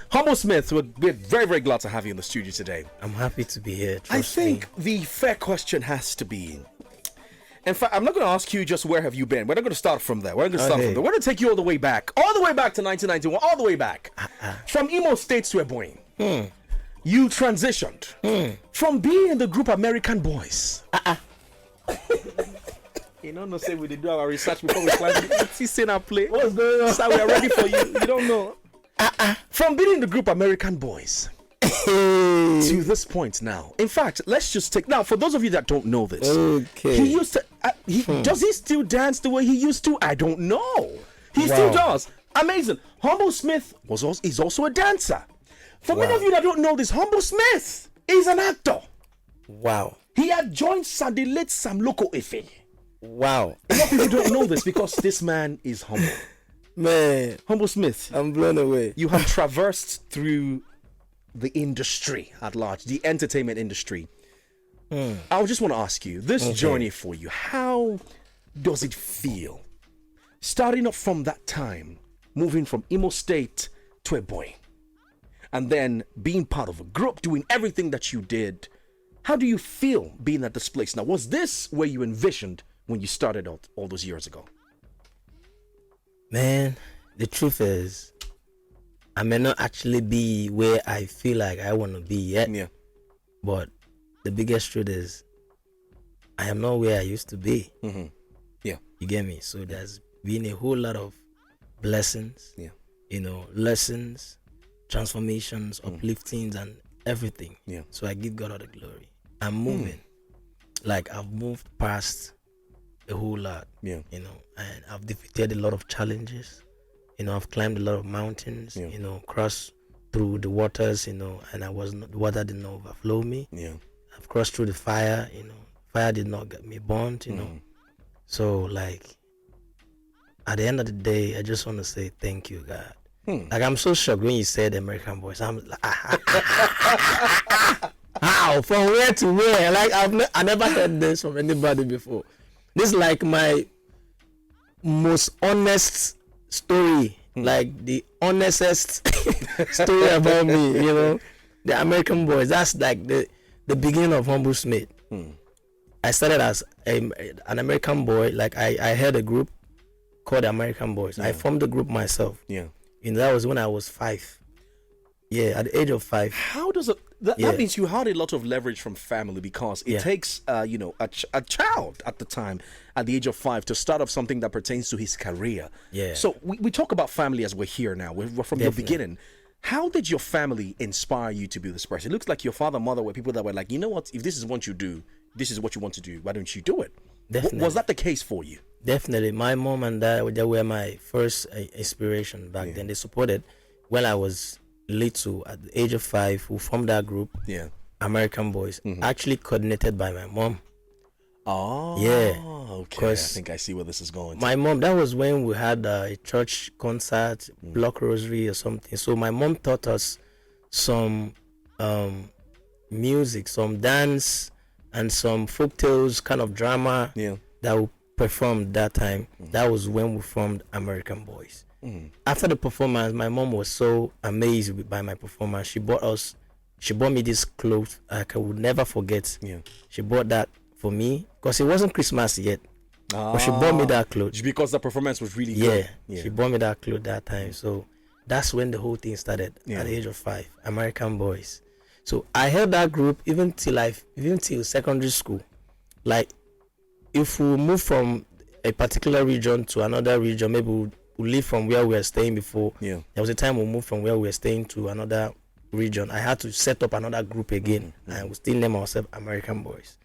Humble Smith, we're very, very glad to have you in the studio today. I'm happy to be here. I think the fair question has to be, in fact, I'm not going to ask you just where have you been. We're not going to start from there. We're going to start from there. We're going to take you all the way back to 1991, all the way back. From Imo State to 𝐻𝐻. You transitioned from being in the group American Boys. You know, no say we did do our research before we see our play. What's going on? So we are ready for you. You don't know. From being in the group American Boys to this point now. In fact, let's just take now for those of you that don't know this. Okay. He used to. Does he still dance the way he used to? I don't know. He still does. Amazing. Humble Smith is also a dancer. For many of you that don't know this, Humble Smith is an actor. Wow. He had joined the late Sam 𝐿oco-Efe. Wow. A lot of people don't know this because this man is humble. Man. Humble Smith. I'm blown away. You have traversed through the industry at large, the entertainment industry. I just want to ask you, this journey for you, how does it feel? Starting up from that time, moving from Imo State to 𝐻𝐻, and then being part of a group, doing everything that you did. How do you feel being at this place? Now, was this where you envisioned when you started out all those years ago? Man, the truth is, I may not actually be where I feel like I want to be yet. Yeah. But the biggest truth is, I am not where I used to be. Yeah. You get me? So there's been a whole lot of blessings, lessons, transformations, upliftings, and everything. Yeah. So I give God all the glory. I'm moving. Like I've moved past a whole lot. Yeah. And I've defeated a lot of challenges. I've climbed a lot of mountains. Yeah. Crossed through the waters. And the water did not overflow me. Yeah. I've crossed through the fire. Fire did not get me burnt. So like, at the end of the day, I just want to say thank you, God. Like I'm so shocked when you said American Boys. I'm like, how? From where to where? Like I never heard this from anybody before. This is like my most honest story, like the honestest story about me. The American Boys. That's like the beginning of Humble Smith. I started as an American boy. Like I had a group called the American Boys. I formed the group myself. Yeah. That was when I was 5. Yeah, at the age of 5. How does it? That means you had a lot of leverage from family because it takes, a child at the time, at the age of 5, to start off something that pertains to his career. Yeah. So we talk about family as we're here now. We're from the beginning. How did your family inspire you to be this person? It looks like your father and mother were people that were like, you know what? If this is what you do, this is what you want to do. Why don't you do it? Definitely. Was that the case for you? Definitely. My mom and dad, they were my first inspiration back then. They supported when I was little, at the age of 5, who formed that group, American Boys, actually coordinated by my mom. Oh, yeah. Okay. I think I see where this is going. My mom, that was when we had a church concert, block rosary or something. So my mom taught us some music, some dance, and some folktales kind of drama that we performed that time. That was when we formed American Boys. After the performance, my mom was so amazed by my performance. She bought me this clothes I would never forget. She bought that for me because it wasn't Christmas yet. But she bought me that clothes because the performance was really good. She bought me that clothes that time. So that's when the whole thing started at the age of 5. American Boys. So I held that group even till secondary school. Like if we move from a particular region to another region, maybe we leave from where we were staying before. There was a time we moved from where we were staying to another region. I had to set up another group again, and we still name ourselves American Boys.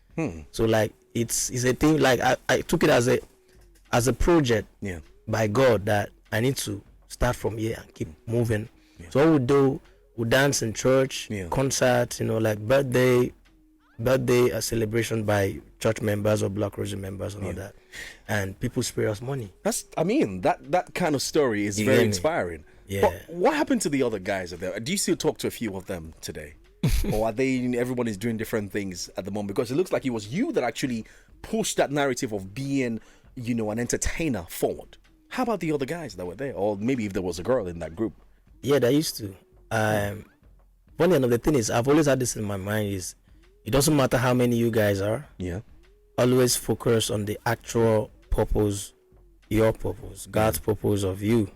So like it's a thing. Like I took it as a project by God that I need to start from here and keep moving. So what we do, we dance in church, concerts, like birthday celebration by church members or Black Rosary members and all that, and people spare us money. That kind of story is very inspiring. But what happened to the other guys out there? Do you still talk to a few of them today? Or are everyone is doing different things at the moment? Because it looks like it was you that actually pushed that narrative of being, an entertainer forward. How about the other guys that were there? Or maybe if there was a girl in that group? Yeah, they used to. One of the thing is, I've always had this in my mind is, it doesn't matter how many you guys are. Yeah. Always focus on the actual purpose, your purpose, God's purpose of you.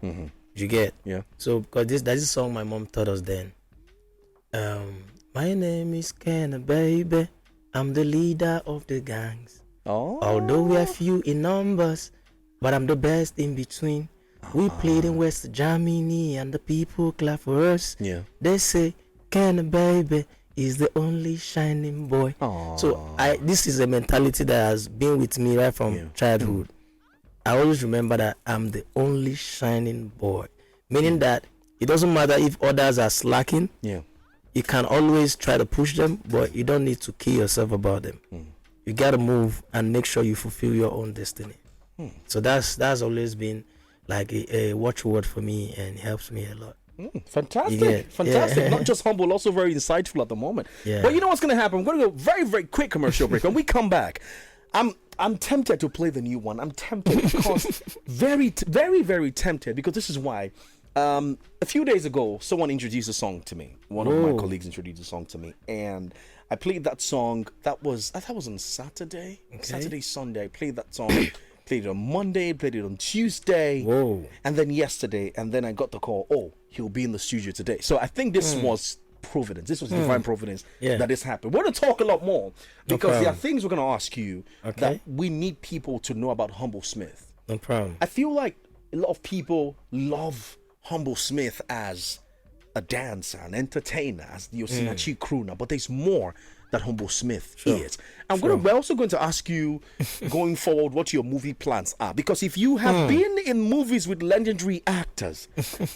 You get? Yeah. So, because that's this song my mom taught us then. My name is Ken, baby. I'm the leader of the gangs. Oh. Although we are few in numbers, but I'm the best in between. We played in West Germany and the people clap for us. Yeah. They say, Ken, baby, is the only shining boy. So this is a mentality that has been with me right from childhood. I always remember that I'm the only shining boy, meaning that it doesn't matter if others are slacking. Yeah. You can always try to push them, but you don't need to kill yourself about them. You gotta move and make sure you fulfill your own destiny. So that's always been like a watchword for me, and helps me a lot. Fantastic. Fantastic. Not just humble, also very insightful at the moment. But you know what's going to happen? I'm going to go very, very quick commercial break. When we come back, I'm tempted to play the new one. I'm tempted because very, very tempted, because this is why. A few days ago, someone introduced a song to me. One of my colleagues introduced a song to me, and I played that song. I thought it was on Saturday, Sunday. I played that song. Played it on Monday, played it on Tuesday, and then yesterday, and then I got the call, he'll be in the studio today. So I think this was providence. This was divine providence that this happened. We're going to talk a lot more, because there are things we're going to ask you that we need people to know about Humble Smith. No problem. I feel like a lot of people love Humble Smith as a dancer, an entertainer, as the Osinachi crooner, but there's more that Humble Smith is. And we're also going to ask you going forward what your movie plans are, because if you have been in movies with legendary actors,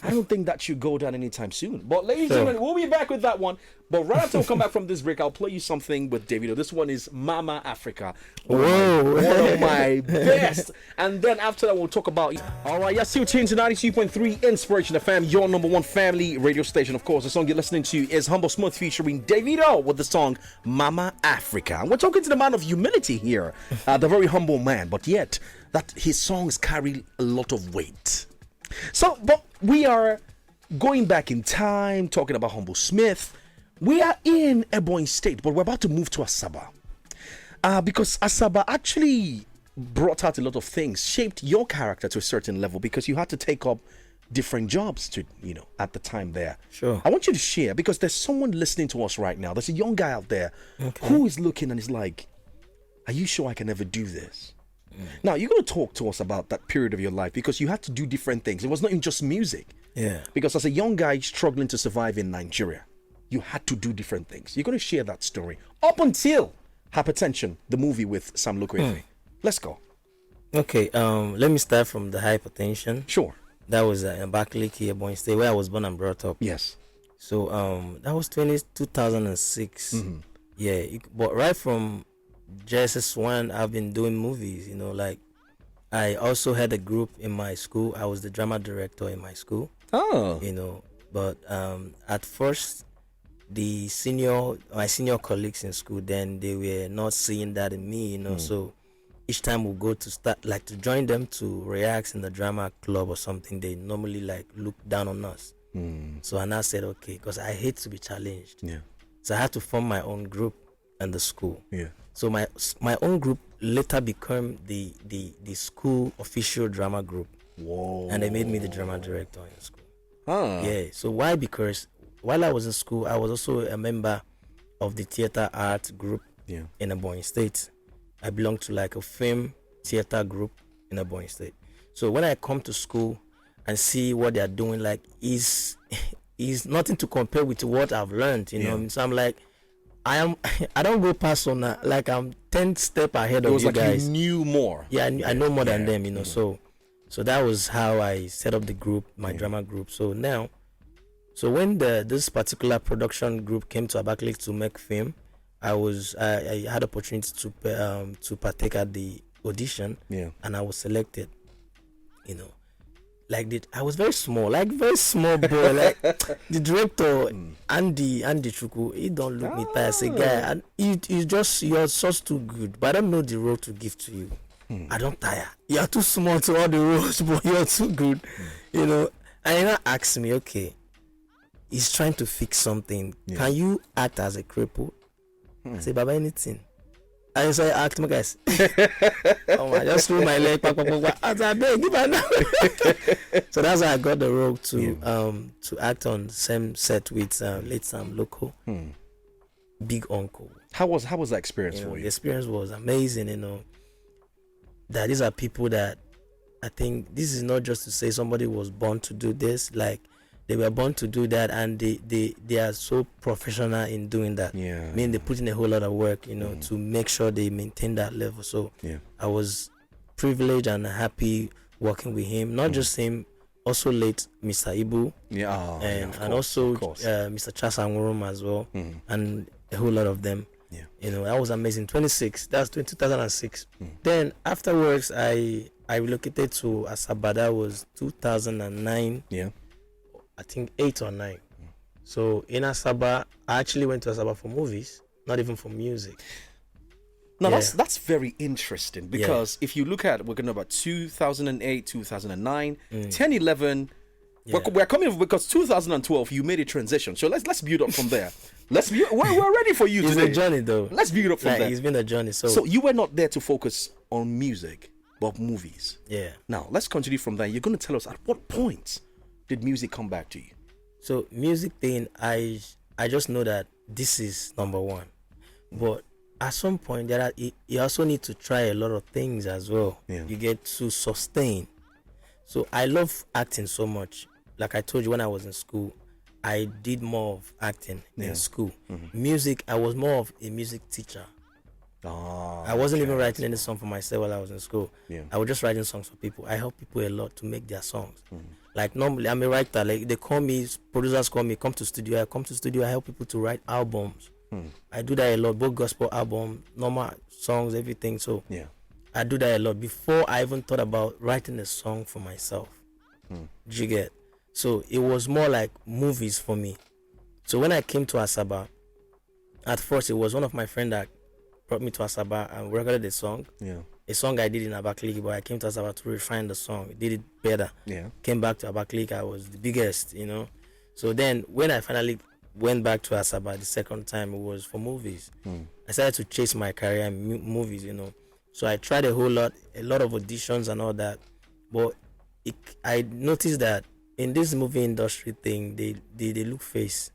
I don't think that should go down anytime soon. But ladies and gentlemen, we'll be back with that one. But right after we come back from this break, I'll play you something with Davido. This one is Mama Africa. One of my best. And then after that, we'll talk about... All right, you're still tuned to 92.3 Inspiration FM, your number one family radio station. Of course, the song you're listening to is Humble Smith featuring Davido with the song Mama Africa. And we're talking to the man of humility here, the very humble man, but yet that his songs carry a lot of weight. So, but we are going back in time, talking about Humble Smith. We are in Ebonyi State, but we're about to move to Asaba. Because Asaba actually brought out a lot of things, shaped your character to a certain level, because you had to take up different jobs to, at the time there. Sure. I want you to share, because there's someone listening to us right now. There's a young guy out there who is looking and is like, are you sure I can ever do this? Now, you're going to talk to us about that period of your life, because you had to do different things. It was not even just music. Yeah. Because as a young guy struggling to survive in Nigeria, you had to do different things. You're going to share that story up until Hypertension, the movie with Sam Lokoefe. Let's go. Okay, let me start from the Hypertension. Sure. That was in Abakaliki, Ebonyi State, where I was born and brought up. Yes. So that was 2006. Yeah, but right from JSS1, I've been doing movies. Like I also had a group in my school. I was the drama director in my school. But at first, my senior colleagues in school, then they were not seeing that in me. So each time we go to start to join them to react in the drama club or something, they normally look down on us. So I said, okay, because I hate to be challenged. Yeah. So I had to form my own group in the school. Yeah. So my own group later became the school official drama group. Whoa. And they made me the drama director in school. Huh. Yeah. So why? Because while I was in school, I was also a member of the theater art group in Ebonyi State. I belong to a film theater group in Ebonyi State. So when I come to school and see what they are doing, is nothing to compare with what I've learned, So I'm like, I don't go past on I'm 10 steps ahead of you guys. You knew more. Yeah, I know more than them, So that was how I set up the group, my drama group. So now, when this particular production group came to Abakaliki to make film, I had opportunity to partake at the audition, and I was selected. I was very small, very small boy. The director, Andy Chuku, he don't look me tired. I say, guy, and you're just too good, but I don't know the role to give to you. I don't tire. You're too small to all the roles, but you're too good. And he asked me, okay, he's trying to fix something. Can you act as a cripple? I say, Baba, anything. I say, act, my guys. I just threw my leg. I said, give her. So that's how I got the role to act on same set with late Sam Loco, Big Uncle. How was that experience for you? The experience was amazing. That these are people that I think this is not just to say somebody was born to do this. Like they were born to do that, and they are so professional in doing that. Yeah. I mean, they put in a whole lot of work, to make sure they maintain that level. So I was privileged and happy working with him. Not just him, also late Mr. Ibu. Yeah. And also Mr. Chasangurum as well, and a whole lot of them. Yeah. That was amazing. 2006. 2006. Then afterwards, I relocated to Asaba. That was 2009. Yeah. I think 8 or 9. So in Asaba, I actually went to Asaba for movies, not even for music. Now that's very interesting because if you look at, we're going to about 2008, 2009, 10, 11. We're coming because 2012 you made a transition. So let's build up from there. We're ready for you today. It's a journey though. Let's build up from there. It's been a journey. So you were not there to focus on music, but movies. Yeah. Now let's continue from there. You're going to tell us at what point did music come back to you? So music thing, I just know that this is number one, but at some point you also need to try a lot of things as well. Yeah. You get to sustain. So I love acting so much. Like I told you, when I was in school, I did more of acting in school. Music, I was more of a music teacher. I wasn't even writing any song for myself while I was in school. I was just writing songs for people. I help people a lot to make their songs. Like normally, I'm a writer. Like they call me, producers call me, come to studio. I come to studio. I help people to write albums. I do that a lot, both gospel album, normal songs, everything. So I do that a lot before I even thought about writing a song for myself. Did you get? So it was more like movies for me. So when I came to Asaba, at first it was one of my friends that brought me to Asaba and recorded a song. A song I did in Abakaliki, but I came to Asaba to refine the song. Did it better. Came back to Abakaliki, I was the biggest, So then when I finally went back to Asaba the second time, it was for movies. I started to chase my career in movies, So I tried a lot of auditions and all that. But I noticed that in this movie industry thing, they look face.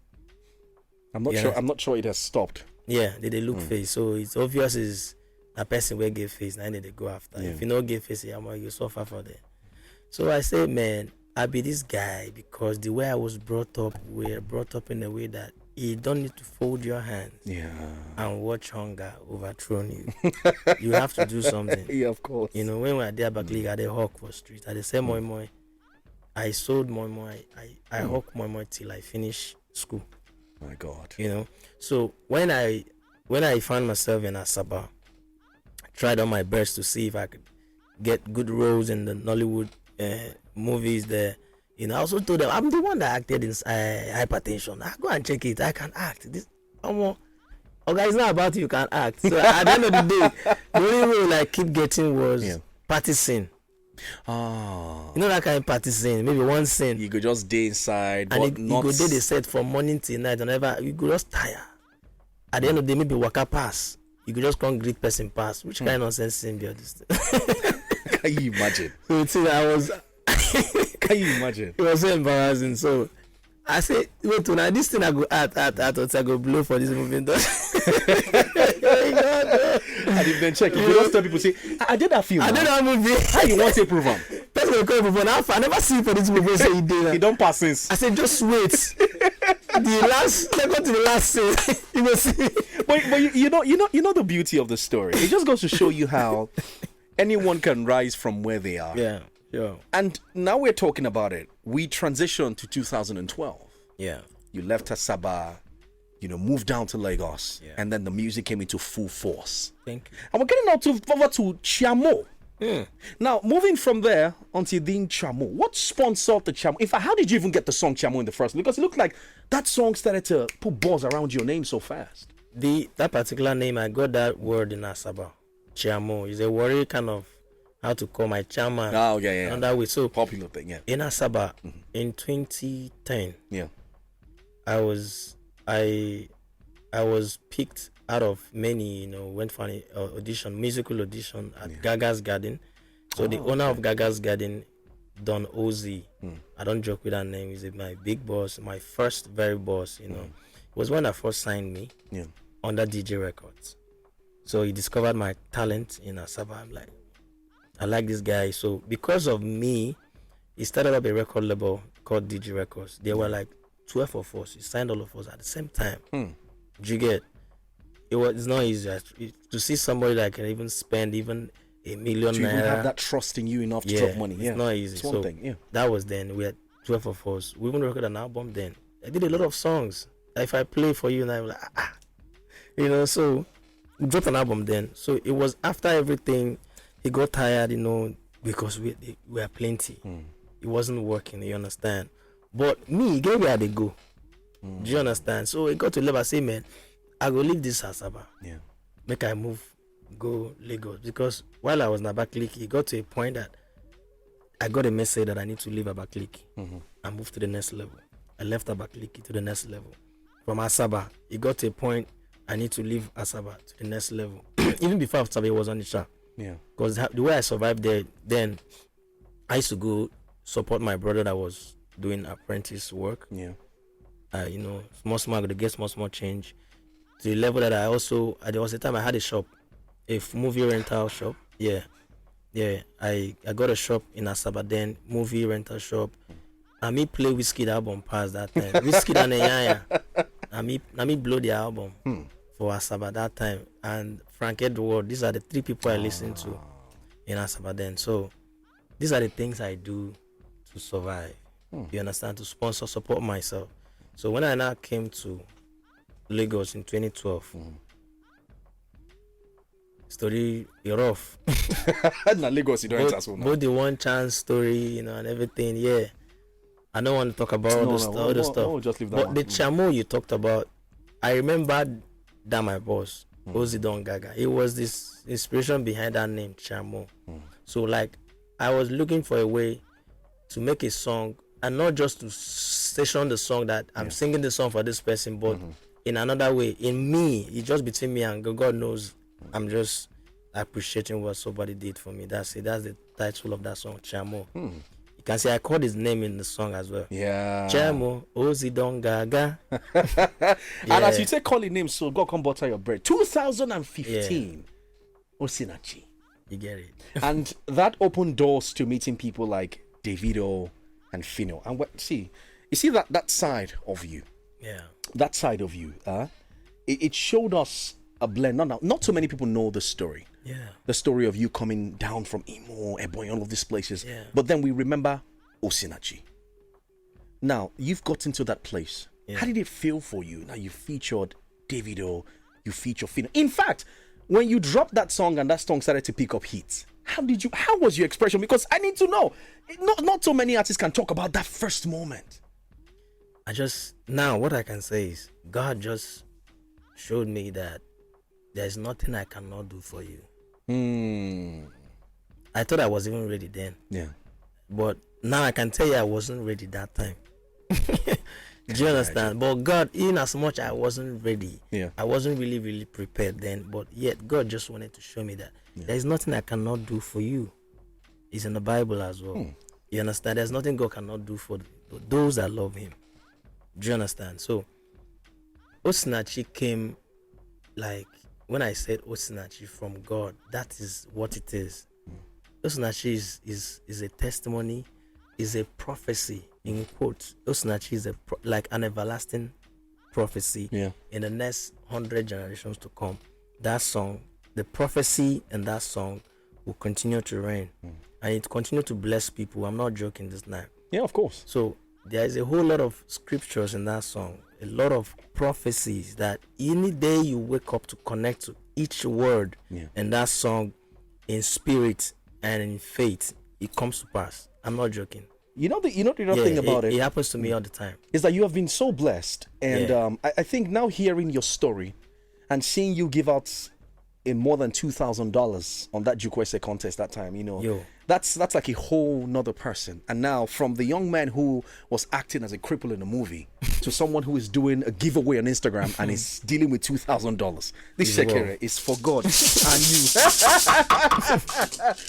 I'm not sure it has stopped. Yeah, they look face. So it's obvious is a person will give face, and then they go after. If you don't give face, you suffer for that. So I say, man, I be this guy because the way I was brought up, we're brought up in a way that you don't need to fold your hands and watch hunger overthrown you. You have to do something. Yeah, of course. When we were there back league, I did hawk for street. I did say moi. I sold moi. I hawk moi till I finish school. My God. So when I found myself in Asaba, I tried on my best to see if I could get good roles in the Nollywood movies there. I also told them I'm the one that acted in Hypertension. I go and check it. I can act. This it's not about you can act. So at the end of the day, the only role I keep getting was party scene. That kind of party scene, maybe one scene. You could just day inside, and but you could do the set from morning till night. Whenever you could just tire. At the end of the day, maybe waka pass. You could just come greet person pass. Which kind of nonsense scene be this? Can you imagine? So I was. Can you imagine? It was so embarrassing. So I said, wait, now this thing I go at I go blow for this movie. And if then check, if you don't tell people, say, I did that film. I did that movie. How you want to prove them? Person will come for now. I never see you for this movie. Say he did that. He don't pass since. I said, just wait. Second to the last scene, you will see. But you know the beauty of the story. It just goes to show you how anyone can rise from where they are. Yeah. And now we're talking about it. We transitioned to 2012. Yeah. You left Asaba, moved down to Lagos, and then the music came into full force. Thank you. And we're getting now over to Chamo. Now, moving from there onto the Chamo, what sponsored the Chamo? In fact, how did you even get the song Chamo in the first place? Because it looked like that song started to put buzz around your name so fast. That particular name, I got that word in Asaba. Chamo is a word kind of how to call my chairman. Oh, yeah. And that way, so popular thing, yeah. in Asaba in 2010. Yeah. I was picked out of many, went for an musical audition at Gaga's Garden. So the owner of Gaga's Garden, Don Ozzy, I don't joke with that name. He's my big boss, my first very boss. Was when I first signed me under DJ Records. So he discovered my talent in Asaba. I'm like, I like this guy. So because of me, he started up a record label called DJ Records. There were like 12 of us. He signed all of us at the same time. Do you get? It's not easy to see somebody that can even spend even $1 million to naira. even have that trust in you enough to drop money. It's not easy. It's one so thing. that was then. We had 12 of us. We even recorded an album then. I did a lot of songs. If I play for you, and I'm like, so we dropped an album then. So it was after everything, he got tired, because we were plenty. It wasn't working, you understand? But me, he gave me a go. Do you understand? So it got to level, I say, man, I go leave this Asaba. Make I move, go Lagos. Because while I was in Abakaliki, it got to a point that I got a message that I need to leave Abakaliki and move to the next level. I left Abakaliki to the next level. From Asaba, it got to a point I need to leave Asaba to the next level. Even before Asaba, it was on the chart. Because the way I survived there, then I used to go support my brother that was doing apprentice work. Small, to get small change. To the level that there was a time I had a shop, a movie rental shop. I got a shop in Asaba then, movie rental shop. And me play 𝐈𝐍𝐒 album past that time. 𝐈𝐍𝐶 and Iyanya. And me blow the album for Asaba that time. And Frank Edward, these are the 3 people I listened to in Asaba then. So these are the things I do to survive. You understand? To support myself. So when I now came to Lagos in 2012, story rough. Now Lagos, you don't enter so now. Both the one chance story, and everything. I don't want to talk about all the stuff. We'll just leave that but one. the Chamo you talked about, I remember that my boss, 𝐜𝐨𝐧𝐧𝐘𝐜 Gaga, it was this inspiration behind that name, Chamo. So like, I was looking for a way to make a song, and not just to station the song that I'm singing the song for this person, but in another way, in me, it's just between me and God. God knows I'm just appreciating what somebody did for me. That's it. That's the title of that song, Chamo. You can see I called his name in the song as well. Chamo, 𝐜𝐨𝐧𝐧𝐘𝐜 Gaga. And as you say, calling names, so God come butter your bread. 2015, Osinachi. You get it. And that opened doors to meeting people like Davido and Fino. And you see that side of you. That side of you. It showed us a blend. Not so many people know the story. The story of you coming down from Imo, Ebonyi, all of these places. But then we remember Osinachi. Now, you've got into that place. How did it feel for you? Now you featured Davido, you featured Fino. In fact, when you dropped that song and that song started to pick up hits, how was your expression? Because I need to know. Not so many artists can talk about that first moment. Now what I can say is God just showed me that there's nothing I cannot do for you. I thought I was even ready then. But now I can tell you I wasn't ready that time. Do you understand? But God, in as much I wasn't ready, I wasn't really, really prepared then. But yet God just wanted to show me that there's nothing I cannot do for you. It's in the Bible as well. You understand? There's nothing God cannot do for those that love Him. Do you understand? So Osinachi came, like, when I said Osinachi from God, that is what it is. Osinachi is a testimony, is a prophecy, in quotes. Osinachi is like an everlasting prophecy in the next 100 generations to come. That song, the prophecy and that song will continue to reign. And it continue to bless people. I'm not joking this time. Yeah, of course. So there is a whole lot of scriptures in that song, a lot of prophecies that any day you wake up to connect to each word in that song in spirit and in faith, it comes to pass. I'm not joking. You know the other thing about it. It happens to me all the time. Is that you have been so blessed, and I think now hearing your story and seeing you give out in more than $2,000 on that 𝐒𝐭𝐴 contest that time, you know. Yo. That's like a whole nother person. And now from the young man who was acting as a cripple in the movie to someone who is doing a giveaway on Instagram and is dealing with $2,000. This shekere is for God and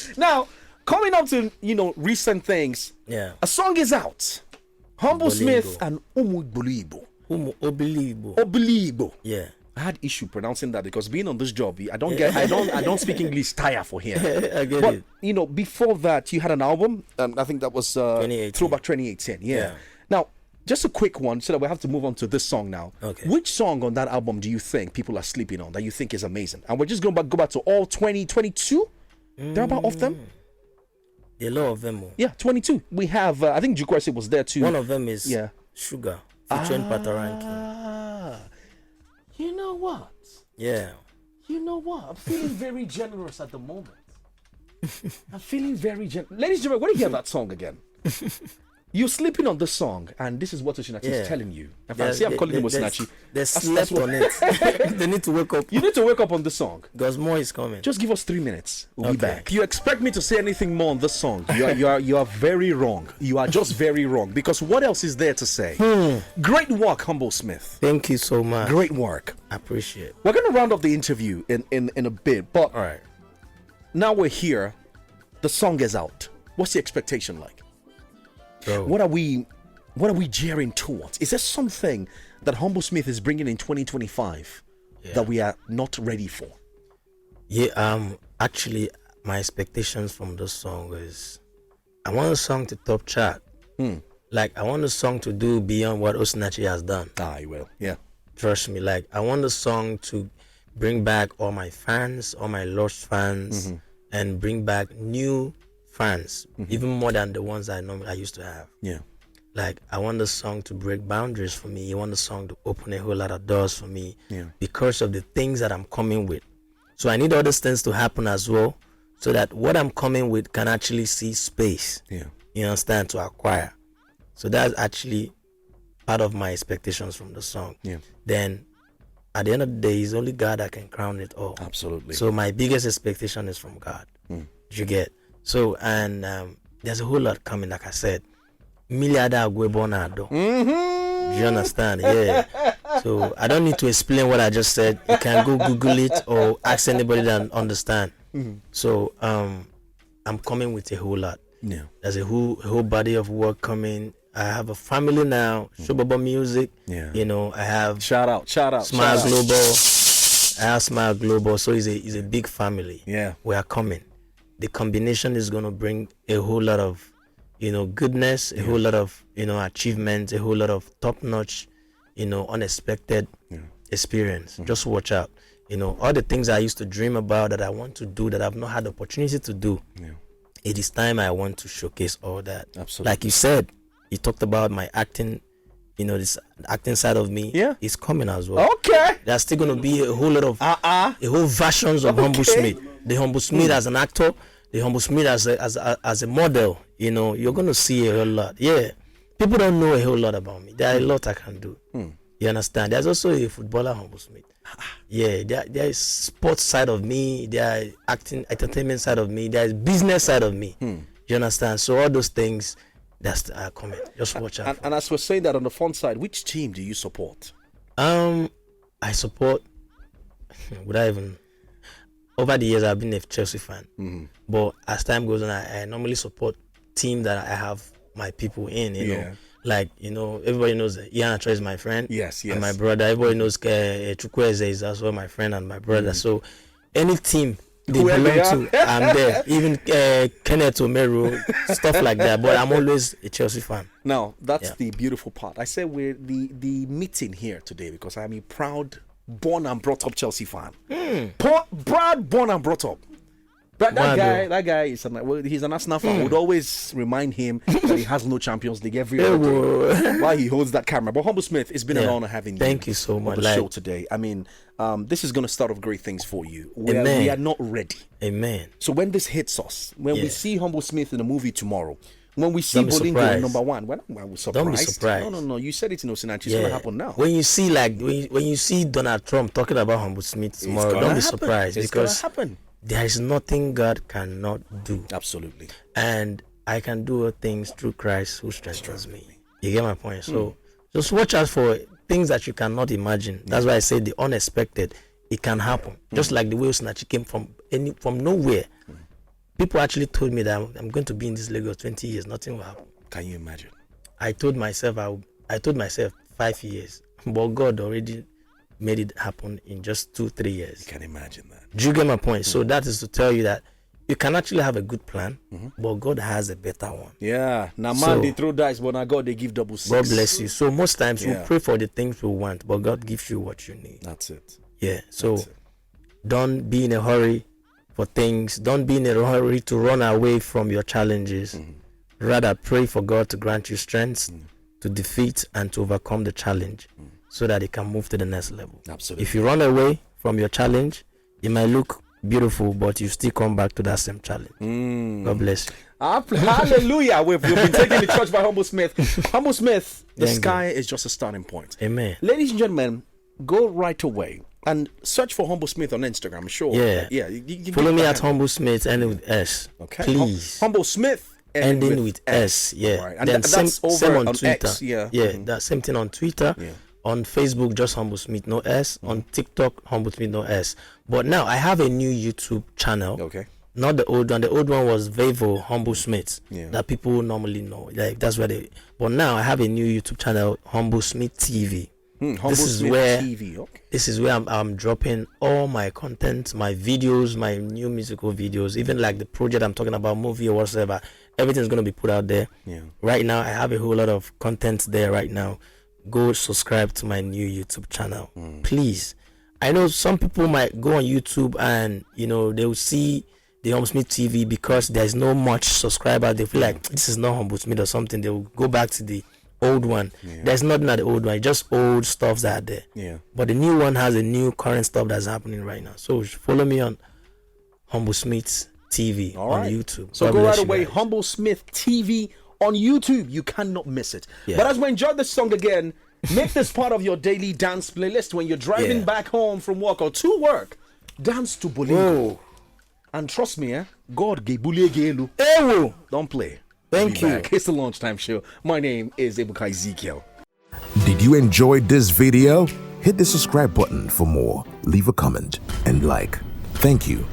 you. Now, coming up to, you know, recent things, a song is out. Humble Smith and 𝐒𝐭𝐚𝐲. 𝐒𝐭𝐚𝐲. Yeah. I had issue pronouncing that because being on this job, I don't speak English tire for here. I get but it. you know, before that, you had an album. I think that was 2018. Throwback 2018. Yeah. Now, just a quick one, so that we have to move on to this song now. Okay. Which song on that album do you think people are sleeping on that you think is amazing? And we're just going to go back to all 2022. There are about of them. A lot of them. Yeah, 22. We have. I think 𝐒𝐭𝐴 was there too. One of them is Sugar featuring Pataranking. You know what? Yeah. You know what? I'm feeling very generous at the moment. I'm feeling very generous. Ladies and gentlemen, when you hear that song again, you're sleeping on this song, and this is what Osinachi is telling you. If I say I'm calling him Osinachi, they slept on it. They need to wake up. You need to wake up on the song. Because more is coming. Just give us 3 minutes. We'll be back. You expect me to say anything more on this song? You are very wrong. You are just very wrong. Because what else is there to say? Great work, Humble Smith. Thank you so much. Great work. I appreciate it. We're going to round up the interview in a bit, but all right. Now we're here. The song is out. What's the expectation like? Bro. What are we gearing towards? Is there something that Humble Smith is bringing in 2025 that we are not ready for? Yeah, actually, my expectations from this song is I want the song to top chart. Like, I want the song to do beyond what Osinachi has done. I will. Yeah. Trust me. Like, I want the song to bring back all my fans, all my lost fans, and bring back new fans, even more than the ones I used to have. Yeah. Like, I want the song to break boundaries for me. I want the song to open a whole lot of doors for me because of the things that I'm coming with. So I need all these things to happen as well, so that what I'm coming with can actually see space. Yeah. You understand? To acquire. So that's actually part of my expectations from the song. Yeah. Then at the end of the day, it's only God that can crown it all. Absolutely. So my biggest expectation is from God. You get? So, and there's a whole lot coming, like I said. Miliada Agwebonado. Do you understand? Yeah. So I don't need to explain what I just said. You can go Google it or ask anybody that understand. So I'm coming with a whole lot. Yeah. There's a whole body of work coming. I have a family now. Showbaba Music. Yeah. You know, I have shout out. Smile Global. I have Smile Global. So it's a big family. Yeah. We are coming. The combination is going to bring a whole lot of, you know, goodness, a whole lot of, you know, achievements, a whole lot of top-notch, you know, unexpected experience. Just watch out. You know, all the things I used to dream about that I want to do that I've not had the opportunity to do. Yeah. It is time I want to showcase all that. Absolutely. Like you said, you talked about my acting, you know, this acting side of me is coming as well. Okay. There's still going to be a whole lot of, a whole versions of Humble Smith. The Humble Smith as an actor, the Humble Smith as a model, you know, you're going to see a whole lot. Yeah. People don't know a whole lot about me. There are a lot I can do. You understand? There's also a footballer, Humble Smith. Yeah, there is sports side of me, there is acting, entertainment side of me, there is business side of me. You understand? So all those things that's coming. Just watch out. And as we're saying that on the fun side, which team do you support? I support. Over the years, I've been a Chelsea fan. But as time goes on, I normally support team that I have my people in. You know, like, you know, everybody knows that 𝐻𝐿 is my friend. Yes. And my brother. Everybody knows 𝐒𝐿Z𝐧𝐧𝐞𝐜 is also my friend and my brother. So any team they belong to, I'm there. Even Kenneth Omero, stuff like that. But I'm always a Chelsea fan. Now, that's the beautiful part. I said we're the meeting here today because I'm a proud born and brought up Chelsea fan. Proud born and brought up. But that guy is he's an Arsenal fan. Would always remind him that he has no Champions League every other while he holds that camera. But Humble Smith, it's been an honor having you. Thank you so much On the show today. I mean, this is going to start off great things for you. We are not ready. Amen. So when this hits us, when we see Humble Smith in a movie tomorrow, When we see Don't be Bolingo surprised. number one, we're surprised. Don't be surprised. No. You said it in Osinachi. It's gonna happen now. When you see when you see Donald Trump talking about Humble Smith tomorrow, don't be surprised because there is nothing God cannot do. Absolutely. And I can do all things through Christ who strengthens me. You get my point? So just watch out for things that you cannot imagine. That's why I say the unexpected, it can happen. Just like the way Osinachi came from nowhere. People actually told me that I'm going to be in this Lagos 20 years. Nothing will happen. Can you imagine? I told myself 5 years, but God already made it happen in just 2-3 years. You can imagine that. Do you get my point? So that is to tell you that you can actually have a good plan, but God has a better one. Yeah. Now man, they throw dice, but now God they give double six. God bless you. So most times we pray for the things we want, but God gives you what you need. That's it. Yeah. So don't be in a hurry for things. Don't be in a hurry to run away from your challenges. Rather pray for God to grant you strength to defeat and to overcome the challenge so that it can move to the next level. Absolutely. If you run away from your challenge, it might look beautiful, but you still come back to that same challenge. God bless you. Hallelujah. We've been taking the church by Humble Smith. Humble Smith, the sky is just a starting point. Amen. Ladies and gentlemen, go right away and search for Humble Smith on Instagram. Sure. Yeah. You follow me at Humble Smith ending with S. Okay. Please. Humble Smith ending with S. Yeah. Right. And then that's over same on on Twitter. X. Yeah. That same thing on Twitter. Yeah. On Facebook, just Humble Smith, no S. On TikTok, Humble Smith, no S. But now I have a new YouTube channel. Okay. Not the old one. The old one was 𝐕𝐍𝐒 Humble Smith. Yeah. That people normally know. Like that's where they. But now I have a new YouTube channel, Humble Smith TV. Humble Smith TV. Okay. This is where I'm dropping all my content, my videos, my new musical videos, even like the project I'm talking about, movie or whatever. Everything's gonna be put out there. Yeah. Right now, I have a whole lot of content there right now. Go subscribe to my new YouTube channel, please. I know some people might go on YouTube and they will see the Humble Smith TV because there's no much subscriber. They feel like this is not Humble Smith or something. They will go back to the old one. There's nothing at the old one, just old stuff that are there. Yeah. But the new one has a new current stuff that's happening right now. So follow me on Humble Smith TV on YouTube. So go right away, Humble Smith TV on YouTube. You cannot miss it. But as we enjoy this song again, make this part of your daily dance playlist when you're driving back home from work or to work. Dance to Bolingo. And trust me, God 𝐿𝐍𝐿𝐶𝐿. Don't play. Thank you. Back. It's the Lunchtime Show. My name is 𝐒𝐭𝐴𝑍𝐿. Did you enjoy this video? Hit the subscribe button for more, leave a comment, and like. Thank you.